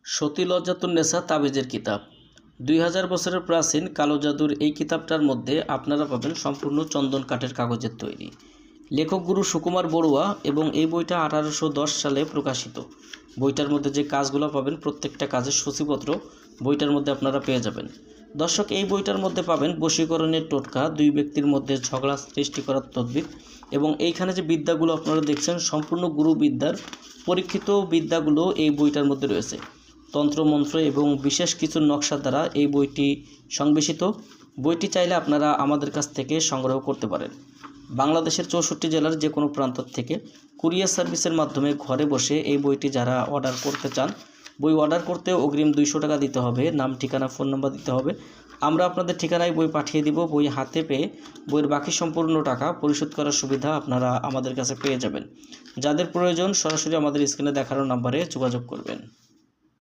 সতী লজ্জাতুন্নেসা তাবিজের কিতাব 2000 বছরের প্রাচীন কালো জাদুর এই কিতাবটার মধ্যে আপনারা পাবেন সম্পূর্ণ চন্দন কাঠের কাগজের তৈরি। লেখক গুরু সুকুমার বড়ুয়া এবং এই বইটা 1810 সালে প্রকাশিত। বইটার মধ্যে যে কাজগুলো পাবেন প্রত্যেকটা কাজের সূচিপত্র বইটার মধ্যে আপনারা পেয়ে যাবেন। দর্শক, এই বইটার মধ্যে পাবেন বশীকরণের টোটকা, দুই ব্যক্তির মধ্যে ঝগড়া সৃষ্টি করার তদবির এবং এইখানে যে বিদ্যাগুলো আপনারা দেখছেন সম্পূর্ণ গুরু বিদ্যার পরীক্ষিত বিদ্যাগুলো এই বইটার মধ্যে রয়েছে। তন্ত্রমন্ত্র এবং বিশেষ কিছু নকশা দ্বারা এই বইটি সংবেশিত। বইটি চাইলে আপনারা আমাদের কাছ থেকে সংগ্রহ করতে পারেন। বাংলাদেশের 64 জেলার যে কোনো প্রান্ত থেকে কুরিয়ার সার্ভিসের মাধ্যমে ঘরে বসে এই বইটি যারা অর্ডার করতে চান, বই অর্ডার করতে অগ্রিম 200 টাকা দিতে হবে। নাম, ঠিকানা, ফোন নাম্বার দিতে হবে। আমরা আপনাদের ঠিকানায় বই পাঠিয়ে দিব। বই হাতে পেয়ে বইয়ের বাকি সম্পূর্ণ টাকা পরিশোধ করার সুবিধা আপনারা আমাদের কাছে পেয়ে যাবেন। যাদের প্রয়োজন সরাসরি আমাদের স্ক্রিনে দেখানো নাম্বারে যোগাযোগ করবেন।